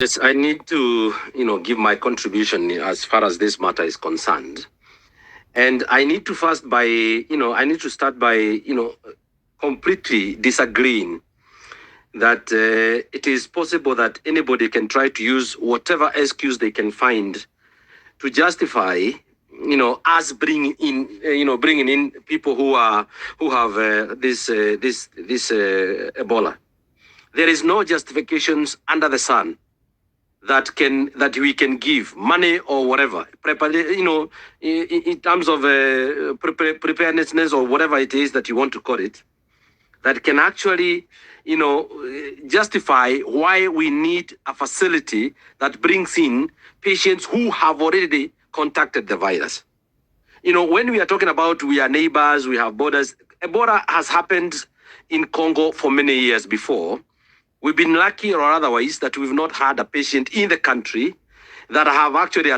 Yes, I need to, give my contribution as far as this matter is concerned. And I need to start by, completely disagreeing that it is possible that anybody can try to use whatever excuse they can find to justify, us bringing in people who have this Ebola. There is no justifications under the sun that we can give money or whatever, in terms of preparedness or whatever it is that you want to call it, that can actually, justify why we need a facility that brings in patients who have already contacted the virus. When we are talking about we are neighbors, we have borders, Ebola has happened in Congo for many years before. We've been lucky or otherwise that we've not had a patient in the country that have actually,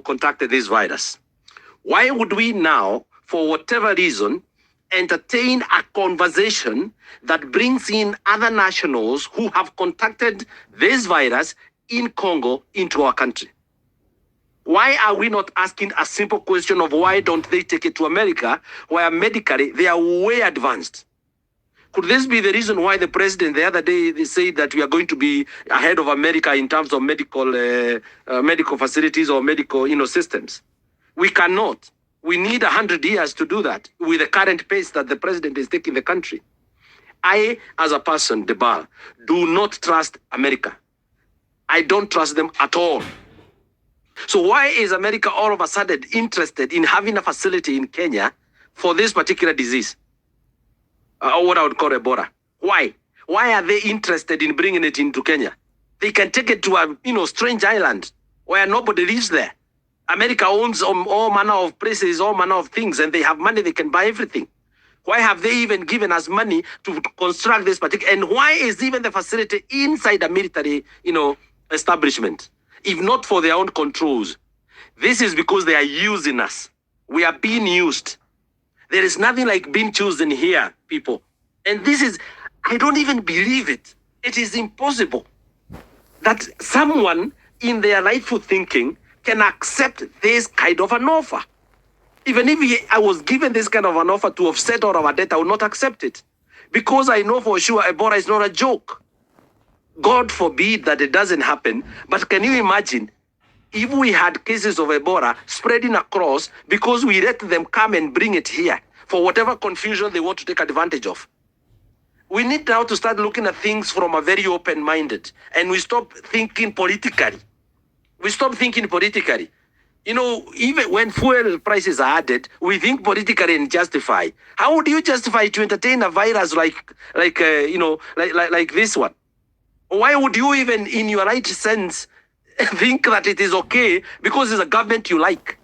contacted this virus. Why would we now, for whatever reason, entertain a conversation that brings in other nationals who have contacted this virus in Congo into our country? Why are we not asking a simple question of why don't they take it to America, where medically they are way advanced? Could this be the reason why the president the other day they said that we are going to be ahead of America in terms of medical facilities or medical systems? We cannot. We need 100 years to do that with the current pace that the president is taking the country. I, as a person, Debar, do not trust America. I don't trust them at all. So why is America all of a sudden interested in having a facility in Kenya for this particular disease? Or what I would call Ebola. Why? Why are they interested in bringing it into Kenya? They can take it to a strange island where nobody lives there. America owns all manner of places, all manner of things, and they have money, they can buy everything. Why have they even given us money to construct this particular? And why is even the facility inside a military, establishment, if not for their own controls? This is because they are using us. We are being used. There is nothing like being chosen here, people. And this is, I don't even believe it. It is impossible that someone in their rightful thinking can accept this kind of an offer. Even if I was given this kind of an offer to offset all our debt, I would not accept it. Because I know for sure Ebola is not a joke. God forbid that it doesn't happen. But can you imagine if we had cases of Ebola spreading across because we let them come and bring it here for whatever confusion they want to take advantage of? We need now to start looking at things from a very open-minded, and we stop thinking politically. We stop thinking politically. Even when fuel prices are added, we think politically and justify. How would you justify to entertain a virus like this one? Why would you even, in your right sense, think that it is okay because it's a government you like?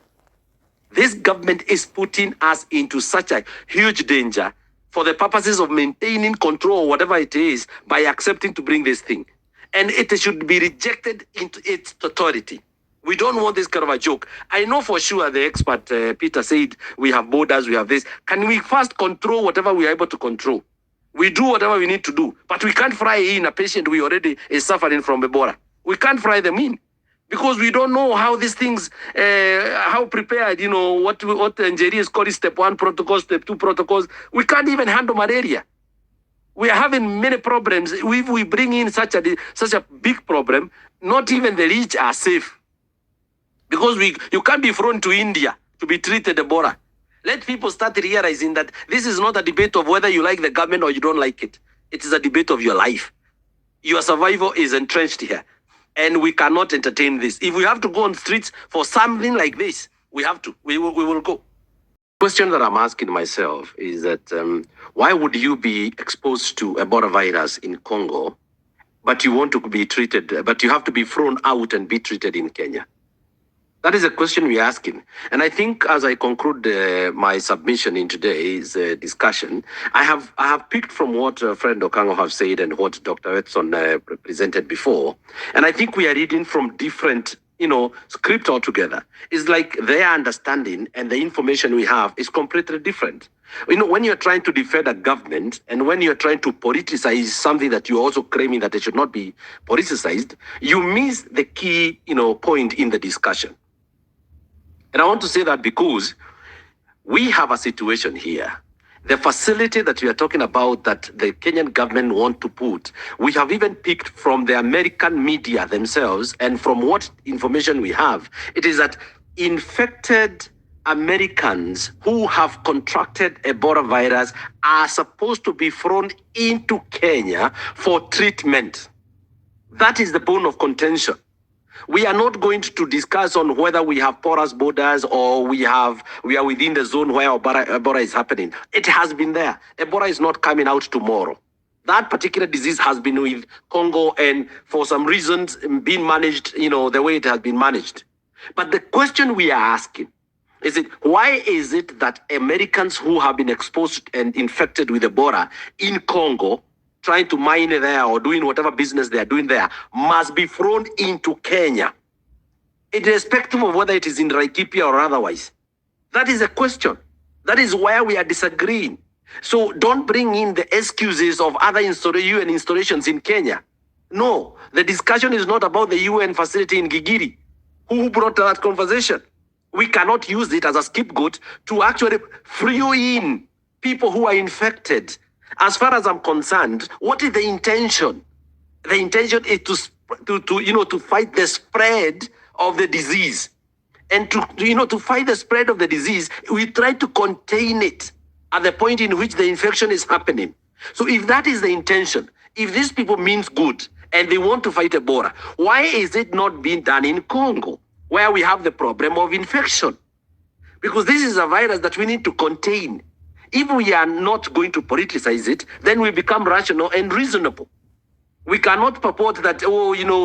This government is putting us into such a huge danger for the purposes of maintaining control or whatever it is by accepting to bring this thing. And it should be rejected into its totality. We don't want this kind of a joke. I know for sure the expert, Peter, said we have borders, we have this. Can we first control whatever we are able to control? We do whatever we need to do. But we can't fry in a patient we already is suffering from Ebola. We can't fry them in. Because we don't know how these things, how prepared, what engineers call it step 1 protocols, step 2 protocols. We can't even handle malaria. We are having many problems. If we bring in such a big problem, not even the rich are safe. Because you can't be thrown to India to be treated Ebola. Let people start realizing that this is not a debate of whether you like the government or you don't like it. It is a debate of your life. Your survival is entrenched here. And we cannot entertain this. If we have to go on streets for something like this, we have to. We will go. The question that I'm asking myself is that why would you be exposed to Ebola virus in Congo, but you want to be treated, but you have to be thrown out and be treated in Kenya? That is a question we're asking. And I think as I conclude my submission in today's discussion, I have picked from what friend Okango have said and what Dr. Edson presented before. And I think we are reading from different script altogether. It's like their understanding and the information we have is completely different. When you're trying to defend a government and when you're trying to politicize something that you're also claiming that it should not be politicized, you miss the key, point in the discussion. And I want to say that because we have a situation here. The facility that we are talking about that the Kenyan government want to put, we have even picked from the American media themselves, and from what information we have, it is that infected Americans who have contracted Ebola virus are supposed to be thrown into Kenya for treatment. That is the bone of contention. We are not going to discuss on whether we have porous borders or we are within the zone where Ebola is happening. It has been there. Ebola is not coming out tomorrow. That particular disease has been with Congo and for some reasons being managed, the way it has been managed. But the question we are asking is why is it that Americans who have been exposed and infected with Ebola in Congo, trying to mine there or doing whatever business they are doing there, must be thrown into Kenya, irrespective of whether it is in Laikipia or otherwise? That is a question. That is where we are disagreeing. So don't bring in the excuses of other UN installations in Kenya. No, the discussion is not about the UN facility in Gigiri. Who brought that conversation? We cannot use it as a scapegoat to actually free in people who are infected. As far as I'm concerned, what is the intention? The intention is to fight the spread of the disease. And to fight the spread of the disease, we try to contain it at the point in which the infection is happening. So if that is the intention, if these people means good and they want to fight Ebola, why is it not being done in Congo, where we have the problem of infection? Because this is a virus that we need to contain. If we are not going to politicize it, then we become rational and reasonable. We cannot purport that,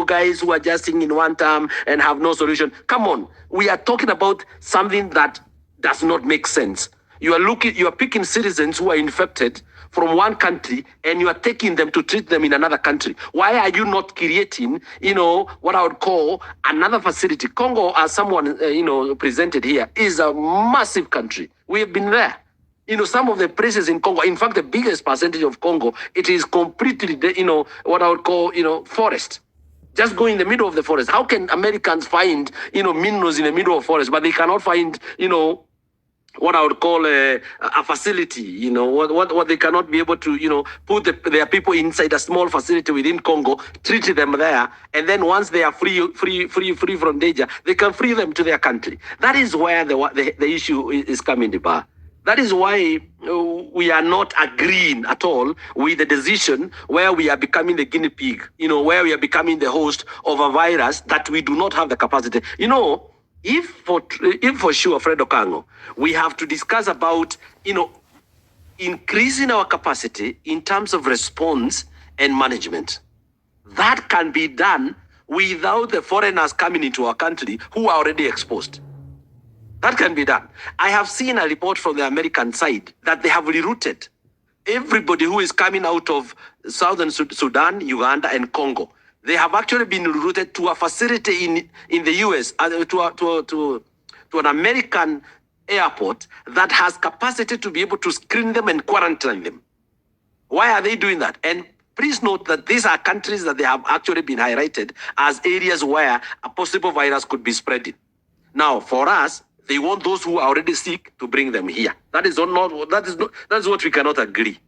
guys who are just singing one term and have no solution. Come on. We are talking about something that does not make sense. You are picking citizens who are infected from one country and you are taking them to treat them in another country. Why are you not creating, what I would call another facility? Congo, as someone, presented here, is a massive country. We have been there. Some of the places in Congo, in fact, the biggest percentage of Congo, it is completely, what I would call, forest. Just go in the middle of the forest. How can Americans find, minerals in the middle of forest, but they cannot find, what I would call a facility, what they cannot be able to, put their people inside a small facility within Congo, treat them there, and then once they are free from danger, they can free them to their country. That is where the issue is coming to bear. That is why we are not agreeing at all with the decision where we are becoming the guinea pig, where we are becoming the host of a virus that we do not have the capacity. If for sure, Fred Okango, we have to discuss about, increasing our capacity in terms of response and management. That can be done without the foreigners coming into our country who are already exposed. That can be done. I have seen a report from the American side that they have rerouted everybody who is coming out of Southern Sudan, Uganda, and Congo. They have actually been rerouted to a facility in the US, to an American airport that has capacity to be able to screen them and quarantine them. Why are they doing that? And please note that these are countries that they have actually been highlighted as areas where a possible virus could be spreading. Now, for us, they want those who are already sick to bring them here. That is what we cannot agree.